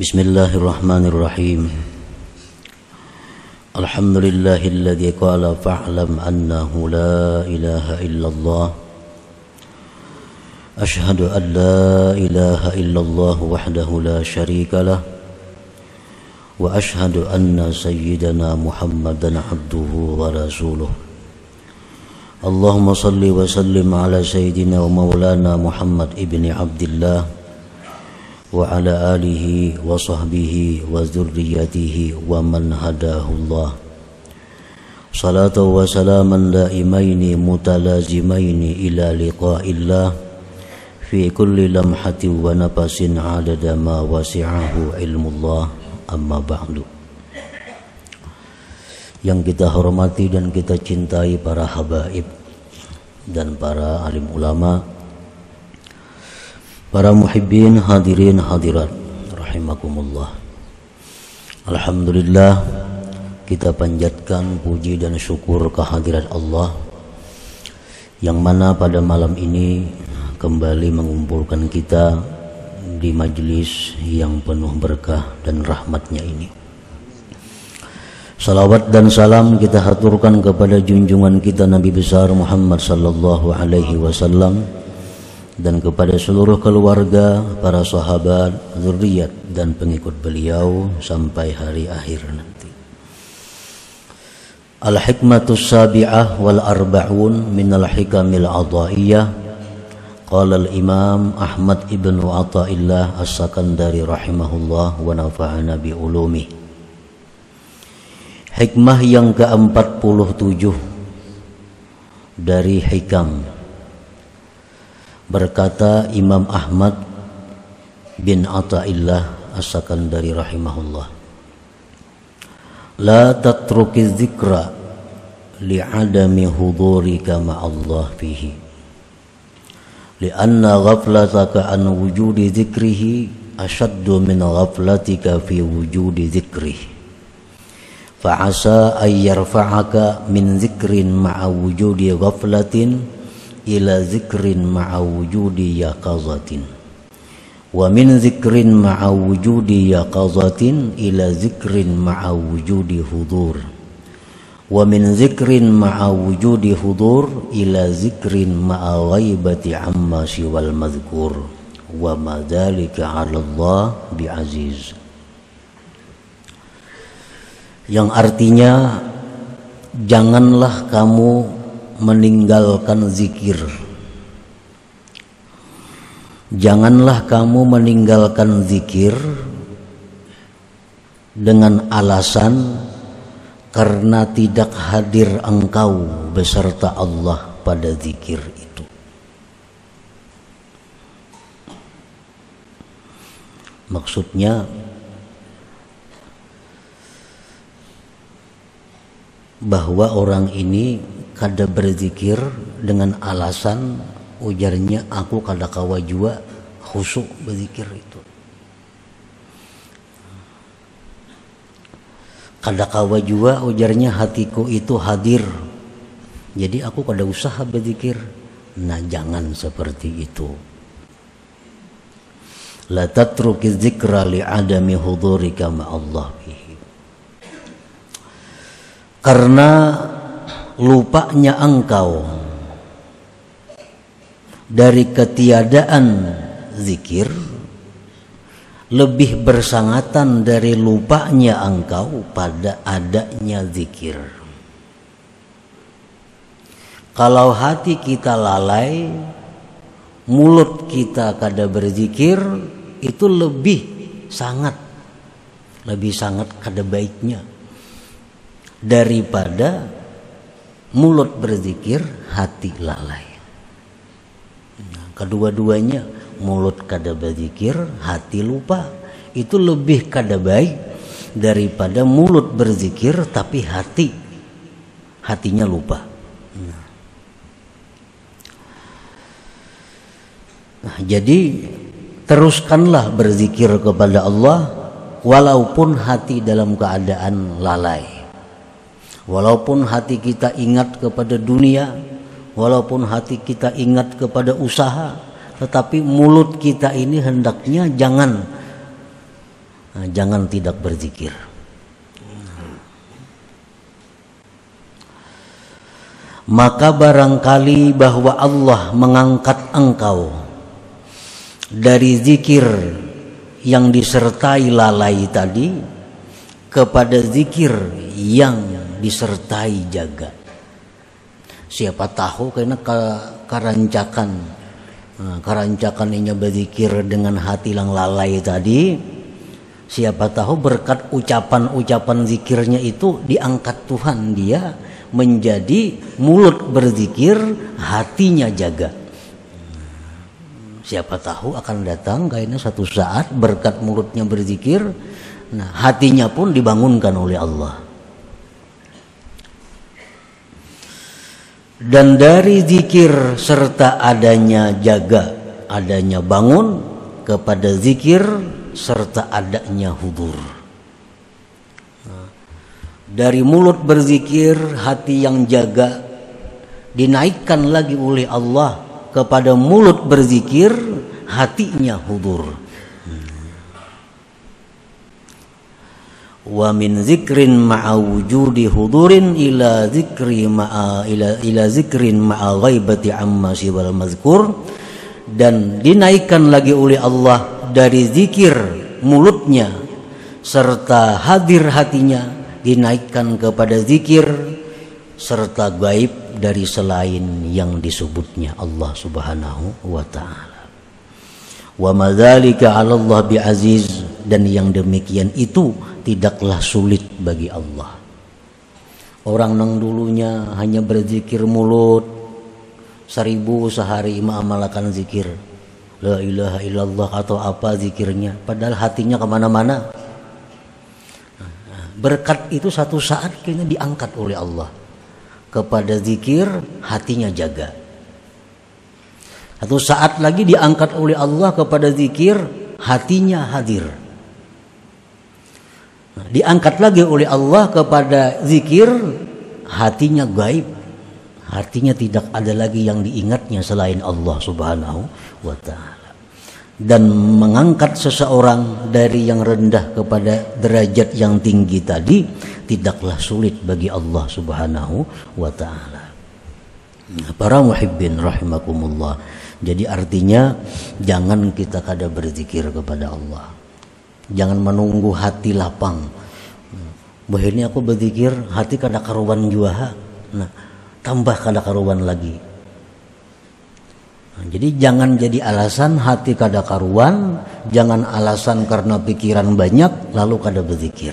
Bismillahirrahmanirrahim. Alhamdulillahilladzi qala fa'lam annahu la ilaha illallah. Ashhadu an la ilaha illallah wahdahu la syarika lah. Wa ashhadu anna sayyidana Muhammadan abduhu wa rasuluh. Allahumma salli wa sallim ala sayyidina wa maulana Muhammad ibni Abdillah wa ala alihi wa sahbihi wa dzurriyyatihi wa man hadahullah. Salatu wa salaman daimaini mutalazimaini ila liqa'illah fi kulli lamhatin wa nafasin adada ma wasi'ahu ilmullah. Amma ba'du. Yang kita hormati dan kita cintai para habaib dan para alim ulama, para muhibbin hadirin hadirat rahimakumullah. Alhamdulillah, kita panjatkan puji dan syukur kehadirat Allah yang mana pada malam ini kembali mengumpulkan kita di majlis yang penuh berkah dan rahmatnya ini. Salawat dan salam kita haturkan kepada junjungan kita Nabi besar Muhammad sallallahu alaihi wasallam dan kepada seluruh keluarga, para sahabat, zuriat dan pengikut beliau sampai hari akhir nanti. Al-hikmatus sabi'ah wal arba'un minal hikamil adha'iyah. Qala al-imam Ahmad ibn Athaillah as-Sakandari rahimahullah wa nafa'ana bi ulumi. Hikmah yang ke-47 dari hikam. Berkata Imam Ahmad bin Athaillah as-Sakandari rahimahullah, la tatruki dzikra li'adami hudurika ma'allah fihi li'anna ghaflataka an wujudi dzikrihi ashaddu min ghaflatika fi wujudi dzikrih fa'asa ay yarfa'aka min dzikrin ma'a wujudi ghaflatin ila zikrin ma'a wujudi yaqazatin wa min zikrin ma'a wujudi yaqazatin ila zikrin ma'a wujudi hudur wa min zikrin ma'a wujudi hudur ila zikrin ma'a ghaibati amma siwal madhkur wa ma dzalika 'ala Allah bi'aziz. Yang artinya, janganlah kamu meninggalkan zikir. Janganlah kamu meninggalkan zikir dengan alasan karena tidak hadir engkau beserta Allah pada zikir itu. Maksudnya, bahwa orang ini kada berzikir dengan alasan ujarnya aku kada kawa jua khusyuk berzikir itu. Kada kawa jua ujarnya hatiku itu hadir. Jadi aku kada usaha berzikir. Nah, jangan seperti itu. La tatruki dzikra li'adami hudurika ma'allah bihi. Karena lupanya engkau dari ketiadaan zikir lebih bersangatan dari lupanya engkau pada adanya zikir. Kalau hati kita lalai, mulut kita kada berzikir, itu lebih sangat kada baiknya daripada mulut berzikir, hati lalai. Nah, kedua-duanya, mulut kada berzikir, hati lupa, itu lebih kada baik daripada mulut berzikir tapi hatinya lupa. Nah, jadi teruskanlah berzikir kepada Allah walaupun hati dalam keadaan lalai. Walaupun hati kita ingat kepada dunia, walaupun hati kita ingat kepada usaha, tetapi mulut kita ini hendaknya jangan jangan tidak berzikir. Maka barangkali bahwa Allah mengangkat engkau dari zikir yang disertai lalai tadi kepada zikir yang disertai jaga. Siapa tahu karena karancakan ini berzikir dengan hati yang lalai tadi, siapa tahu berkat ucapan-ucapan zikirnya itu diangkat Tuhan dia menjadi mulut berzikir, hatinya jaga. Siapa tahu akan datang kayaknya satu saat berkat mulutnya berzikir, nah hatinya pun dibangunkan oleh Allah. Dan dari zikir serta adanya jaga, adanya bangun kepada zikir serta adanya hudur. Dari mulut berzikir, hati yang jaga dinaikkan lagi oleh Allah kepada mulut berzikir, hatinya hudur. Wa min zikrin ma'a wujudi hudurin ila zikrin ma'a ghaibati amma siwal mazkur. Dan dinaikkan lagi oleh Allah dari zikir mulutnya serta hadir hatinya, dinaikkan kepada zikir serta gaib dari selain yang disebutnya Allah Subhanahu wa ta'ala. Wa madzalika 'ala Allah bi'aziz, dan yang demikian itu tidaklah sulit bagi Allah. Orang nang dulunya hanya berzikir mulut 1000 sehari mengamalkan zikir la ilaha illallah atau apa zikirnya, padahal hatinya kemana-mana. Berkat itu satu saat kayaknya diangkat oleh Allah kepada zikir, hatinya jaga. Satu saat lagi diangkat oleh Allah kepada zikir, hatinya hadir. Diangkat lagi oleh Allah kepada zikir, hatinya gaib. Artinya tidak ada lagi yang diingatnya selain Allah Subhanahu wa ta'ala. Dan mengangkat seseorang dari yang rendah kepada derajat yang tinggi tadi tidaklah sulit bagi Allah Subhanahu wa ta'ala. Para muhibbin rahimakumullah. Jadi artinya jangan kita kada berzikir kepada Allah. Jangan menunggu hati lapang. Bah ini aku berzikir, hati kada karuan jua. Nah, tambah kada karuan lagi. Jadi jangan jadi alasan hati kada karuan, jangan alasan karena pikiran banyak lalu kada berzikir.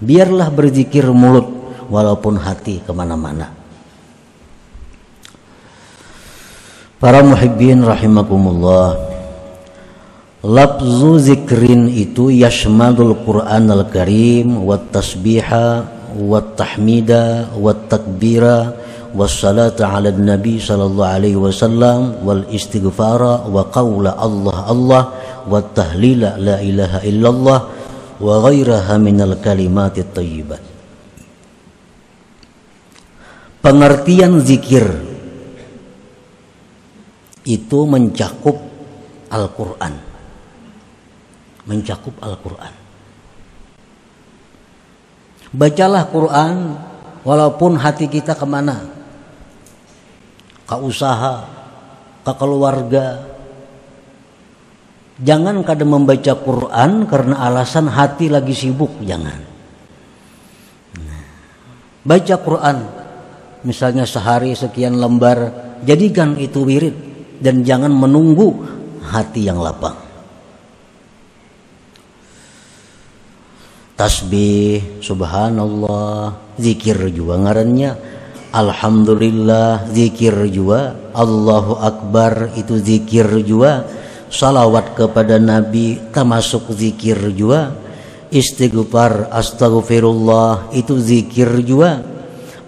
Biarlah berzikir mulut walaupun hati kemana-mana. Para muhibbin rahimakumullah, lafzu zikrin itu yashmadul Qur'an al-Karim wat tasbiha wat tahmida wat takbira wassalatu ala nabi sallallahu alaihi wasallam wal istighfara wa qawla Allah Allah wa tahlila la ilaha illallah wa ghairaha minal kalimatit thayyibat. Pengertian zikir itu mencakup Al-Quran, mencakup Al-Quran. Bacalah Quran walaupun hati kita kemana, ke usaha, ke keluarga. Jangan kadang membaca Quran karena alasan hati lagi sibuk, jangan. Baca Quran misalnya sehari sekian lembar, jadikan itu wirid dan jangan menunggu hati yang lapang. Tasbih, subhanallah, zikir juga ngarannya. Alhamdulillah, zikir juga. Allahu Akbar, itu zikir juga. Salawat kepada Nabi termasuk zikir juga. Istighfar, astaghfirullah, itu zikir juga.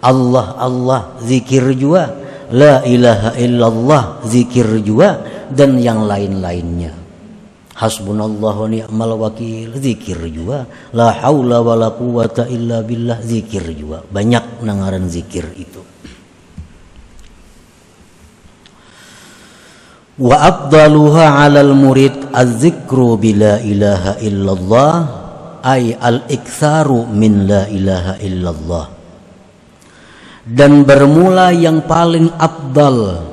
Allah Allah, zikir juga. La ilaha illallah, zikir juga. Dan yang lain-lainnya. Hasbunallah wa ni'mal wakil, zikir juga. La haula wa la quwata illa billah, zikir juga. Banyak nangaran zikir itu. Wa afdaluha 'alal murid az-zikru bila ilaha illallah ay al-iktsaru min la ilaha illallah. Dan bermula yang paling afdal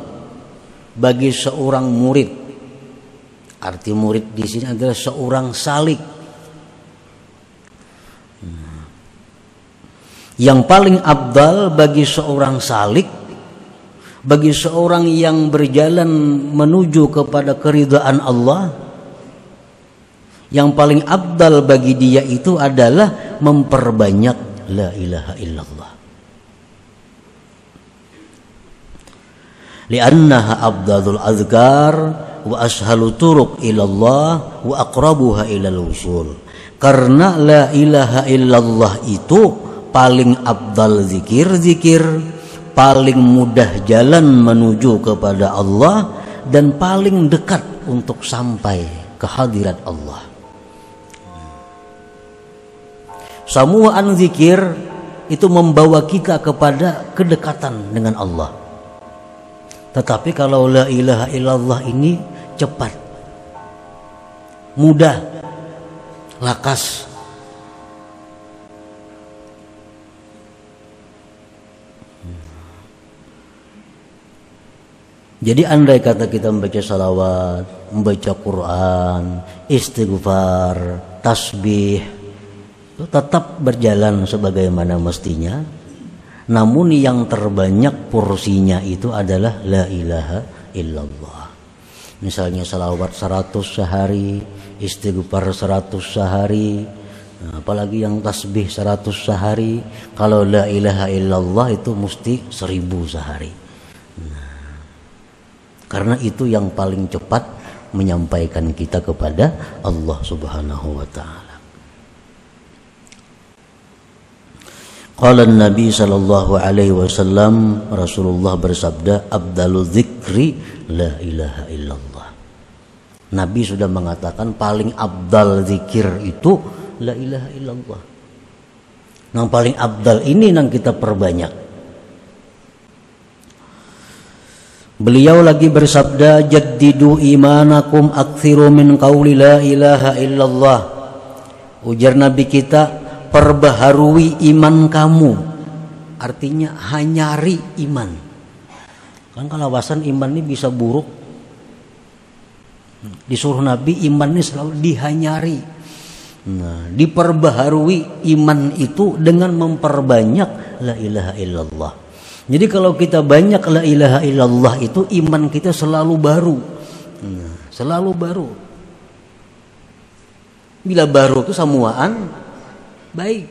bagi seorang murid. Arti murid di sini adalah seorang salik. Yang paling afdal bagi seorang salik, bagi seorang yang berjalan menuju kepada keridhaan Allah, yang paling afdal bagi dia itu adalah memperbanyak la ilaha illallah. Li'annaha afdalul azkar wa ashalu turuq ilallah wa aqrabuha ilal wusul. Karena la ilaha illallah itu paling afdal zikir-zikir, paling mudah jalan menuju kepada Allah, dan paling dekat untuk sampai ke hadirat Allah. Samuan zikir itu membawa kita kepada kedekatan dengan Allah. Tetapi kalau la ilaha illallah ini cepat, mudah, lakas. Jadi andai kata kita membaca salawat, membaca Quran, istighfar, tasbih, itu tetap berjalan sebagaimana mestinya. Namun yang terbanyak porsinya itu adalah la ilaha illallah. Misalnya salawat 100 sehari, istighfar 100 sehari, apalagi yang tasbih 100 sehari. Kalau la ilaha illallah itu mesti 1000 sehari. Karena itu yang paling cepat menyampaikan kita kepada Allah Subhanahu wa taala. Qala Nabi sallallahu alaihi wasallam, Rasulullah bersabda, "Afdalu dzikri la ilaha illallah." Nabi sudah mengatakan paling afdal zikir itu la ilaha illallah. Yang paling afdal ini yang kita perbanyak. Beliau lagi bersabda, "Jaddidu imanakum aktsiru min qauli la ilaha illallah." Ujar Nabi kita, perbaharui iman kamu. Artinya hanyari iman. Kan kalau alasan iman ini bisa buruk. Disuruh Nabi iman ini selalu dihanyari. Nah, diperbaharui iman itu dengan memperbanyak la ilaha illallah. Jadi kalau kita banyak la ilaha illallah itu iman kita selalu baru. Selalu baru. Bila baru itu samuaan baik.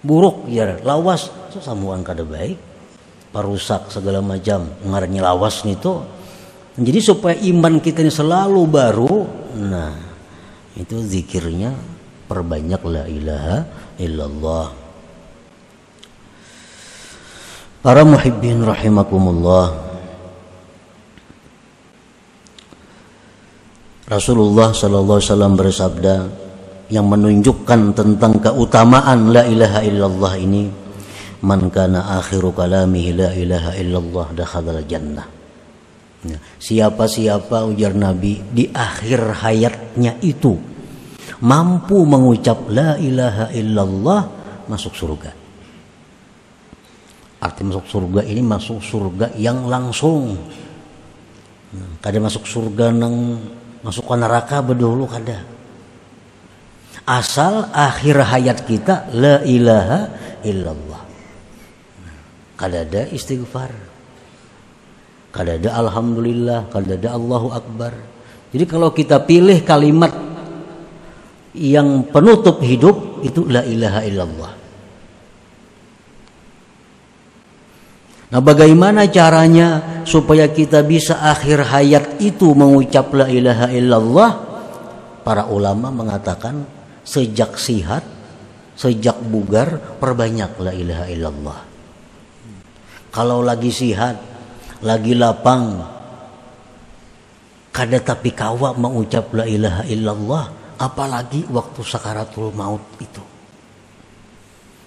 Buruk ya lawas itu samuaan kada baik. Parusak segala macam ngarannya lawas itu. Jadi supaya iman kita ini selalu baru, nah itu zikirnya perbanyak la ilaha illallah. Para muhibbin rahimakumullah, Rasulullah sallallahu alaihi wasallam bersabda yang menunjukkan tentang keutamaan la ilaha illallah ini, man kana akhiru kalamihi la ilaha illallah dakhalal jannah. Siapa-siapa ujar Nabi di akhir hayatnya itu mampu mengucap la ilaha illallah masuk surga. Arti masuk surga ini masuk surga yang langsung. Kada masuk surga nang masuk ke neraka bedulu kada. Asal akhir hayat kita la ilaha illallah. Kada ada istighfar. Kada ada alhamdulillah, kada ada Allahu akbar. Jadi kalau kita pilih kalimat yang penutup hidup itu la ilaha illallah. Nah, bagaimana caranya supaya kita bisa akhir hayat itu mengucap la ilaha illallah? Para ulama mengatakan sejak sihat, sejak bugar perbanyak la ilaha illallah. Kalau lagi sihat, lagi lapang, kada tapi kawa mengucap la ilaha illallah, apalagi waktu sakaratul maut itu.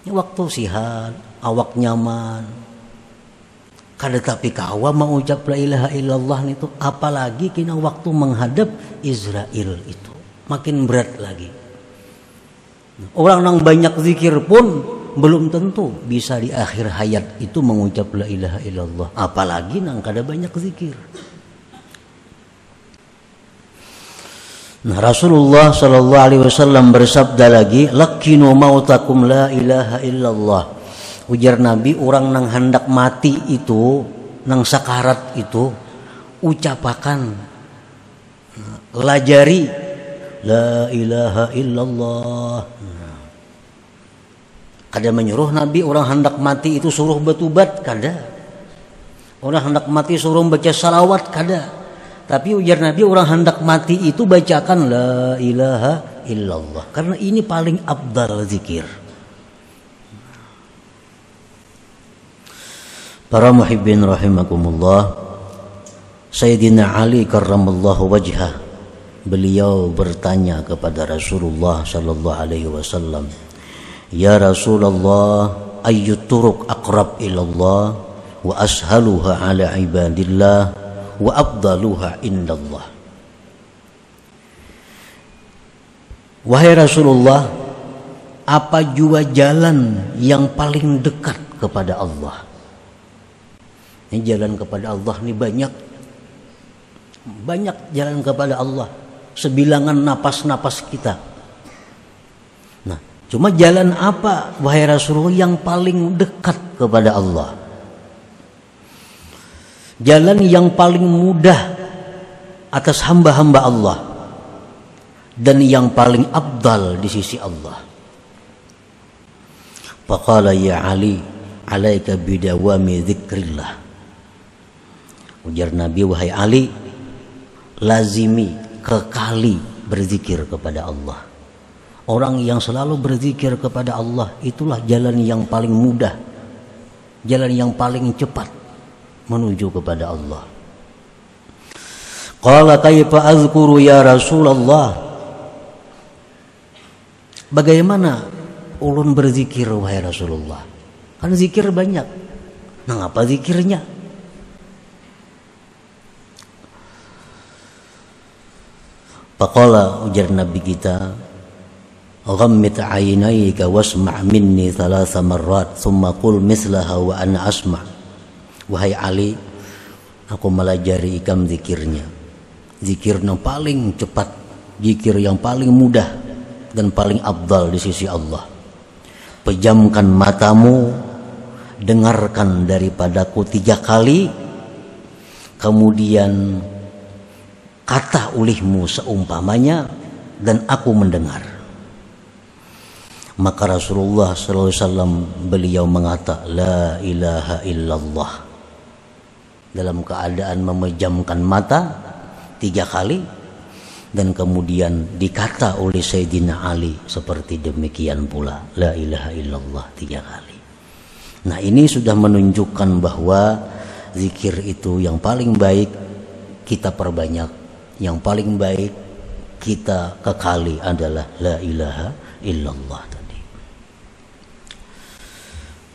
Ini waktu sihat, awak nyaman, kada tapi kawa mau ucap la ilaha illallah itu, apalagi kena waktu menghadap Israel itu makin berat lagi. Orang yang banyak zikir pun belum tentu bisa di akhir hayat itu mengucap la ilaha illallah, apalagi nang kada banyak zikir. Nah, Rasulullah sallallahu alaihi wasallam bersabda lagi, "Lakinu mautakum la ilaha illallah." Ujar Nabi, orang nang hendak mati itu, nang sakarat itu, ucapakan, lajari la ilaha illallah. Kada menyuruh Nabi orang hendak mati itu suruh bertobat, kada. Orang hendak mati suruh baca salawat, kada. Tapi ujar Nabi, orang hendak mati itu bacakan la ilaha illallah, karena ini paling afdal zikir. Para muhibbin rahimakumullah, Sayyidina Ali karramallahu wajhah, beliau bertanya kepada Rasulullah sallallahu alaihi wasallam, "Ya Rasulullah, ayyut turuq aqrab ilallah wa ashaluha ala ibadillah wa afdaluha indallah." Wahai Rasulullah, apa jua jalan yang paling dekat kepada Allah? Ini jalan kepada Allah ini banyak jalan kepada Allah, sebilangan napas-napas kita. Nah, cuma jalan apa wahai Rasulullah yang paling dekat kepada Allah? Jalan yang paling mudah atas hamba-hamba Allah dan yang paling afdal di sisi Allah. Faqala ya Ali, alaika bidawami dzikrillah. Ujar Nabi, wahai Ali, lazimi, kekali berzikir kepada Allah. Orang yang selalu berzikir kepada Allah itulah jalan yang paling mudah, jalan yang paling cepat menuju kepada Allah. Qala kaifa azkuru ya Rasulullah? Bagaimana ulun berzikir wahai Rasulullah? Kan zikir banyak. Nah, apa zikirnya? Faqala, ujar Nabi kita, ghammit aynayka wasma' minni thalatha marrat thumma qul mislaha wa ana asma'. Wahai Ali, aku melajari ikam zikirnya, zikir yang paling cepat, zikir yang paling mudah dan paling afdal di sisi Allah. Pejamkan matamu, dengarkan daripadaku 3 kali, kemudian kata ulihmu seumpamanya, dan aku mendengar. Maka Rasulullah SAW beliau mengata la ilaha illallah dalam keadaan memejamkan mata 3 kali, dan kemudian dikata oleh Sayyidina Ali seperti demikian pula la ilaha illallah 3 kali. Nah, ini sudah menunjukkan bahwa zikir itu yang paling baik kita perbanyak, yang paling baik kita kekali adalah la ilaha illallah tadi.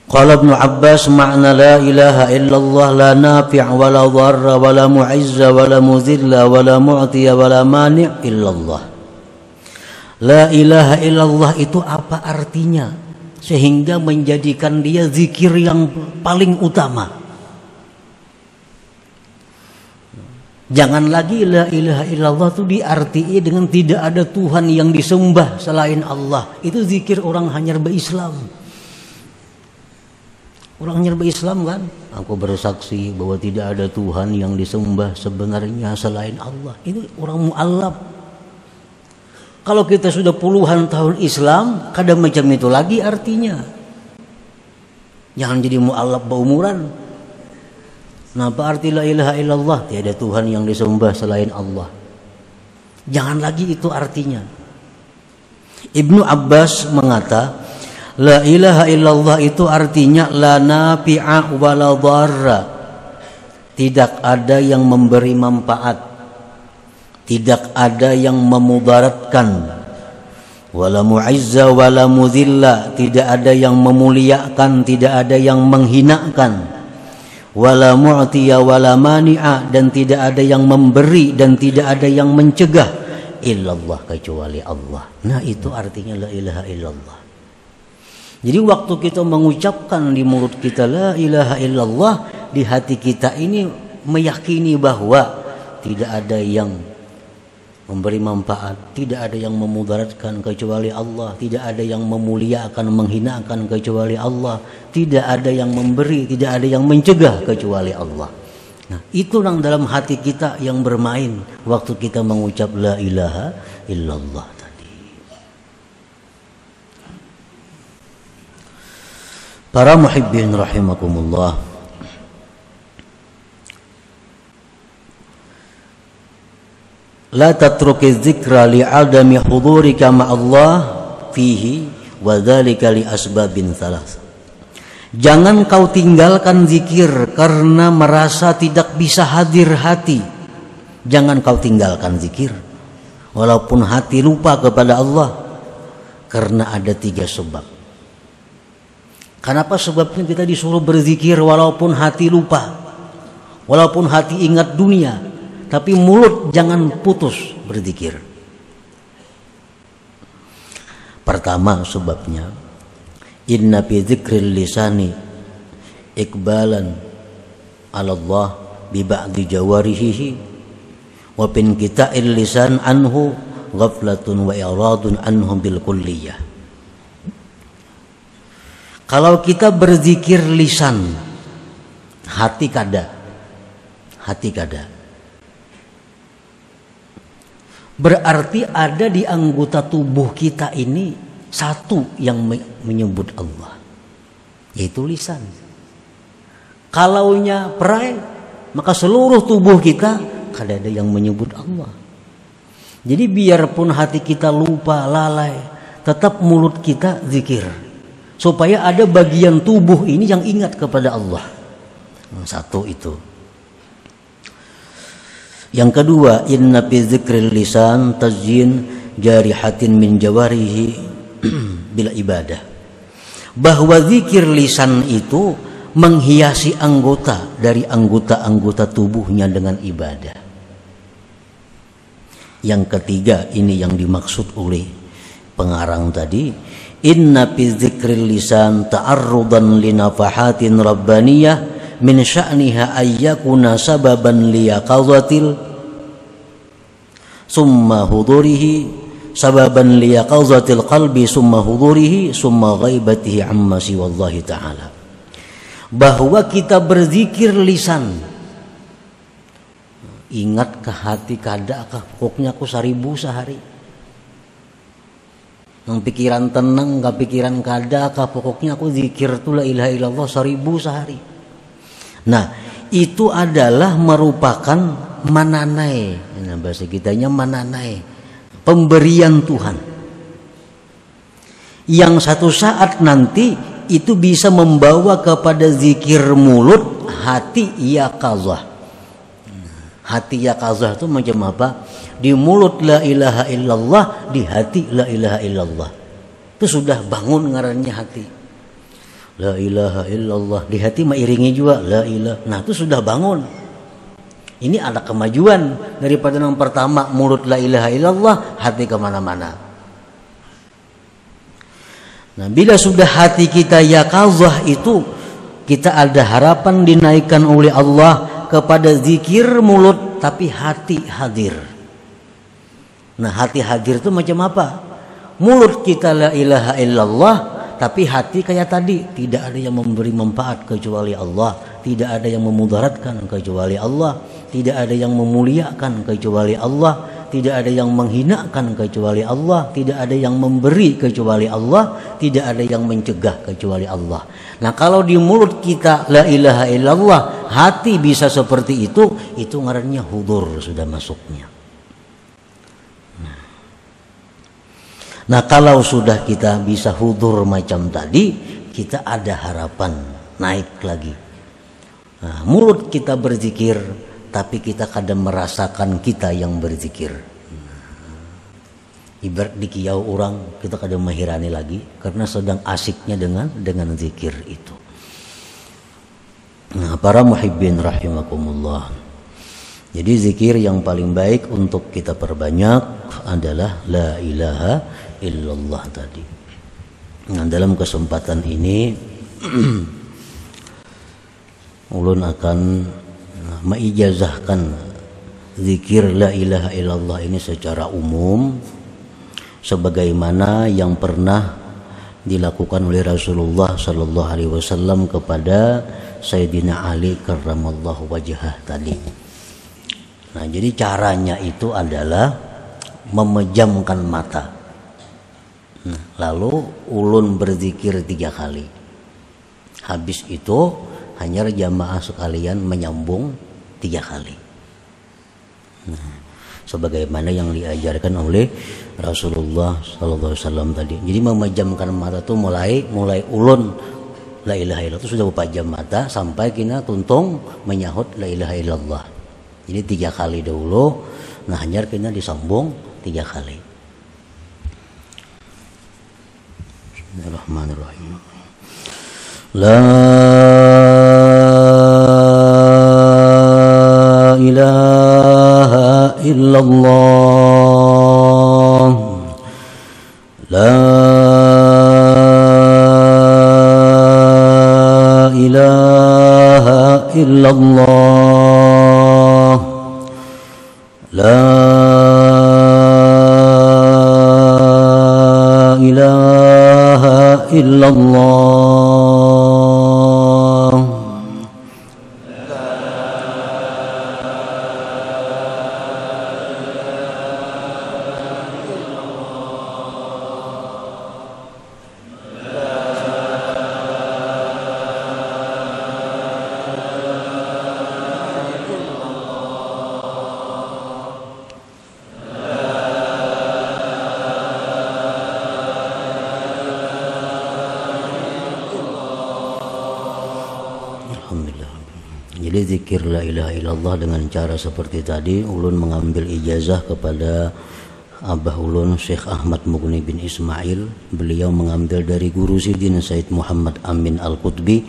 Qala Ibnu Abbas, makna la ilaha illallah la nafi' wa la dharra wa la mu'izza wa la muzilla wa la mu'tiya wa la mani' illallah. La ilaha illallah itu apa artinya sehingga menjadikan dia zikir yang paling utama? Jangan lagi la ilaha illallah itu diartii dengan tidak ada Tuhan yang disembah selain Allah. Itu zikir orang hanyar berislam. Orang hanyar berislam kan? Aku bersaksi bahwa tidak ada Tuhan yang disembah sebenarnya selain Allah. Itu orang mu'allaf. Kalau kita sudah puluhan tahun Islam, kadang macam itu lagi artinya. Jangan jadi mu'allaf berumuran. Apa arti la ilaha illallah? Tiada Tuhan yang disembah selain Allah. Jangan lagi itu artinya. Ibnu Abbas mengata, la ilaha illallah itu artinya la nafi'a wa la dharra. Tidak ada yang memberi manfaat, tidak ada yang memudaratkan. Wala mu'izza wala mudhilla, tidak ada yang memuliakan, tidak ada yang menghinakan. wala mu'tiya wala mani'a, dan tidak ada yang memberi dan tidak ada yang mencegah illallah, kecuali Allah. Nah, itu artinya la ilaha illallah. Jadi waktu kita mengucapkan di mulut kita la ilaha illallah, di hati kita ini meyakini bahwa tidak ada yang memberi manfaat, tidak ada yang memudaratkan kecuali Allah, tidak ada yang memuliakan, menghinakan kecuali Allah, tidak ada yang memberi, tidak ada yang mencegah kecuali Allah. Nah, itu yang dalam hati kita yang bermain waktu kita mengucap la ilaha illallah tadi. Para muhibbin rahimakumullah, la tatruki dzikra li'adami hudurika ma'allah fihi wa dzalika li asbabin thalath. Jangan kau tinggalkan zikir karena merasa tidak bisa hadir hati. Jangan kau tinggalkan zikir walaupun hati lupa kepada Allah, karena ada 3 sebab. Kenapa sebabnya kita disuruh berzikir walaupun hati lupa, walaupun hati ingat dunia, tapi mulut jangan putus berzikir. Pertama sebabnya, inna fi dzikril lisani iqbalan 'ala Allah bi ba'di jawarihi wa bin qita'il lisan anhu ghaflatun wa i'radun anhu bil kulliyah. Kalau kita berzikir lisan, hati kada. Berarti ada di anggota tubuh kita ini satu yang menyebut Allah, yaitu lisan. Kalaunya perai, maka seluruh tubuh kita kada ada yang menyebut Allah. Jadi biarpun hati kita lupa, lalai, tetap mulut kita zikir, supaya ada bagian tubuh ini yang ingat kepada Allah. Satu itu. Yang kedua, inna fi dzikril lisan tazyin jarihatin min jawarihi bila ibadah. Bahwa zikir lisan itu menghiasi anggota dari anggota-anggota tubuhnya dengan ibadah. Yang ketiga, ini yang dimaksud oleh pengarang tadi, inna fi dzikril lisan ta'arrudan li nafahatin rabbaniyah min sya'niha ayyakuna sababan liyaqadhatil summa hudurihi sababan liyaqadhatil qalbi summa hudurihi summa ghaibatihi amma siwallahi ta'ala. Bahwa kita berzikir lisan, ingat ke hati kada kah pokoknya aku 1000 sehari. Nang pikiran tenang, gak pikiran kada kah pokoknya aku zikir tu la ilaha illallah 1000 sehari. Nah, itu adalah merupakan mananai. Nah, bahasa kitanya mananai, pemberian Tuhan. Yang satu saat nanti itu bisa membawa kepada zikir mulut, hati yaqazah. Hati yaqazah itu macam apa? Di mulut la ilaha illallah, di hati la ilaha illallah. Itu sudah bangun ngarannya hati. La ilaha illallah, di hati mengiringi juga la ilaha. Nah, itu sudah bangun. Ini ada kemajuan daripada yang pertama, mulut la ilaha illallah, hati kemana-mana. Nah, bila sudah hati kita yaqazah itu, kita ada harapan dinaikkan oleh Allah kepada zikir mulut, tapi hati hadir. Nah, hati hadir itu macam apa? Mulut kita la ilaha illallah, tapi hati kayak tadi, tidak ada yang memberi manfaat kecuali Allah, tidak ada yang memudaratkan kecuali Allah, tidak ada yang memuliakan kecuali Allah, tidak ada yang menghinakan kecuali Allah, tidak ada yang memberi kecuali Allah, tidak ada yang mencegah kecuali Allah. Nah, kalau di mulut kita la ilaha illallah, hati bisa seperti itu ngarannya hudur, sudah masuknya. Nah, kalau sudah kita bisa hudur macam tadi, kita ada harapan naik lagi. Nah, mulut kita berzikir, tapi kita kadang merasakan kita yang berzikir. Ibarat di kiau orang, kita kadang mahirani lagi karena sedang asiknya dengan zikir itu. Nah, para muhibbin rahimakumullah. Jadi zikir yang paling baik untuk kita perbanyak adalah la ilaha illallah tadi. Nah, dalam kesempatan ini ulun akan meijazahkan zikir la ilaha illallah ini secara umum sebagaimana yang pernah dilakukan oleh Rasulullah sallallahu alaihi wasallam kepada Sayyidina Ali karramallahu wajhah tadi. Nah, jadi caranya itu adalah memejamkan mata. Nah, lalu ulun berzikir 3 kali. Habis itu hanya jamaah sekalian menyambung 3 kali. Nah, sebagaimana yang diajarkan oleh Rasulullah sallallahu alaihi wasallam tadi. Jadi memejamkan mata itu mulai ulun la ilaha illallah itu sudah berpajam mata sampai kina tuntung menyahut la ilaha illallah. Jadi 3 kali dahulu, nah hanya kena disambung 3 kali. Bismillahirrahmanirrahim. La ilaha illallah. La ilaha illallah. La ilaha illallah. Jadi zikir la ilaha illallah dengan cara seperti tadi, ulun mengambil ijazah kepada Abah ulun Syekh Ahmad Mughni bin Ismail. Beliau mengambil dari guru Sidin Said Muhammad Amin Al-Qutbi,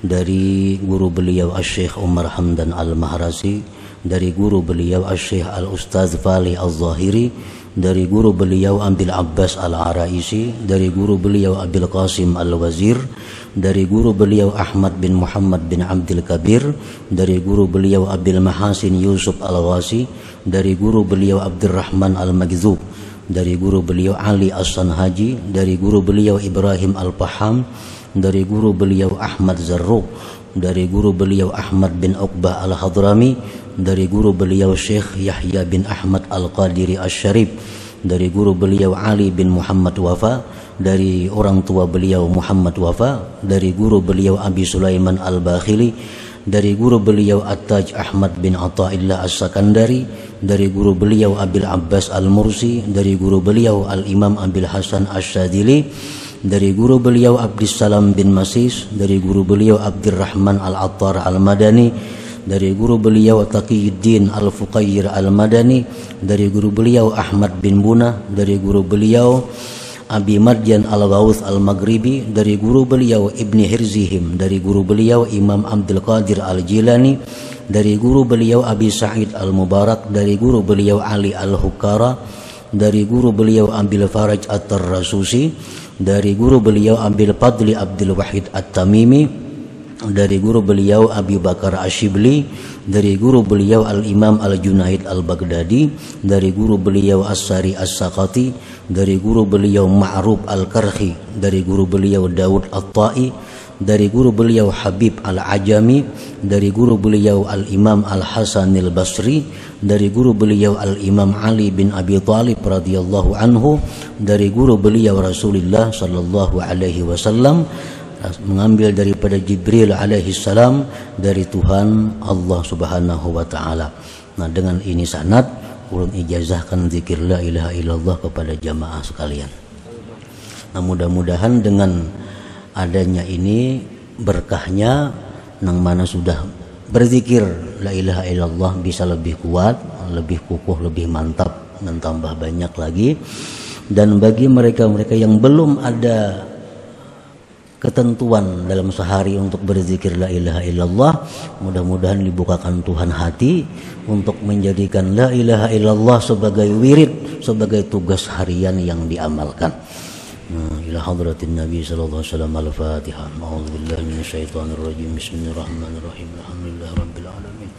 dari guru beliau Syekh Umar Hamdan Al-Mahrasi, dari guru beliau Syekh Al-Ustaz Fali Al-Zahiri, dari guru beliau Abdul Abbas Al-Araisi, dari guru beliau Abdul Qasim Al-Wazir, dari guru beliau Ahmad bin Muhammad bin Abdul Kabir, dari guru beliau Abdul Mahasin Yusuf Al-Ghasi, dari guru beliau Abdurrahman Al-Magzub, dari guru beliau Ali As-Sanhaji, dari guru beliau Ibrahim Al-Paham, dari guru beliau Ahmad Zarruq, dari guru beliau Ahmad bin Uqbah Al-Hadrami, dari guru beliau Syekh Yahya bin Ahmad Al-Qadiri Asy-Syarif, dari guru beliau Ali bin Muhammad Wafa, dari orang tua beliau Muhammad Wafa, dari guru beliau Abi Sulaiman Al-Bakhili, dari guru beliau At-Taj Ahmad bin Athaillah As-Sakandari, dari guru beliau Abil Abbas Al-Mursi, dari guru beliau Al-Imam Abil Hasan Asy-Syadzili, dari guru beliau Abdissalam bin Masis, dari guru beliau Abdurrahman Al-Attar Al-Madani, dari guru beliau Taqiyuddin Al-Fuqayyir Al-Madani, dari guru beliau Ahmad bin Bunah, dari guru beliau Abi Madyan Al-Ghawth Al-Maghribi, dari guru beliau Ibni Hirzihim, dari guru beliau Imam Abdul Qadir Al-Jilani, dari guru beliau Abi Sa'id Al-Mubarak, dari guru beliau Ali Al-Hukkara, dari guru beliau Abil Faraj At-Tarrasusi, dari guru beliau Abil Fadli Abdul Wahid At-Tamimi, dari guru beliau Abi Bakar Asyibli, dari guru beliau Al-Imam Al-Junaid Al-Baghdadi, dari guru beliau As-Sari As-Saqati, dari guru beliau Ma'ruf Al-Karhi, dari guru beliau Daud At-Ta'i, dari guru beliau Habib Al-Ajami, dari guru beliau Al-Imam Al-Hasan Al-Basri, dari guru beliau Al-Imam Ali bin Abi Thalib radhiyallahu anhu, dari guru beliau Rasulullah sallallahu alaihi wasallam, mengambil daripada Jibril alaihi salam, dari Tuhan Allah Subhanahu wa taala. Nah, dengan ini sanad ulun ijazahkan zikir la ilaha illallah kepada jamaah sekalian. Nah, mudah-mudahan dengan adanya ini berkahnya nang mana sudah berzikir la ilaha illallah bisa lebih kuat, lebih kukuh, lebih mantap dan tambah banyak lagi. Dan bagi mereka-mereka yang belum ada ketentuan dalam sehari untuk berzikir la ilaha illallah. Mudah-mudahan dibukakan Tuhan hati untuk menjadikan la ilaha illallah sebagai wirid, sebagai tugas harian yang diamalkan. Ila hadratin Nabi sallallahu alaihi wasallam. Al-Fatihah. A'udzubillahi minasyaitonir rajim. Bismillahirrahmanirrahim. Alhamdulillahirabbil alamin.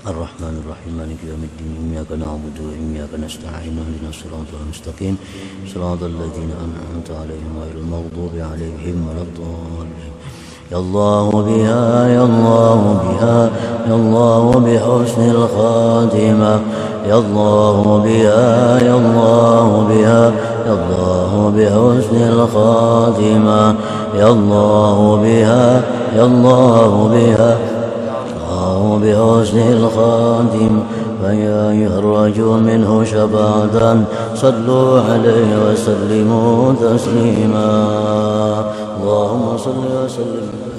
Ar-Rahmanir Rahim. Maliki yaumiddin. Iyyaka na'budu wa iyyaka nasta'in. Ihdinas siratal mustaqim. Siratal ladzina an'amta 'alaihim ghairil maghdubi 'alaihim waladdallin. Ya Allah biha, ya Allah biha, ya Allah bihusnil khatimah. Ya Allah biha, ya Allah biha, ya Allah bihusnil khatimah. Ya Allah biha, ya Allah biha, بحسن الخاتم. فيا يخرجوا منه شفاعة صلوا عليه وسلموا تسليما. اللهم صل وسلم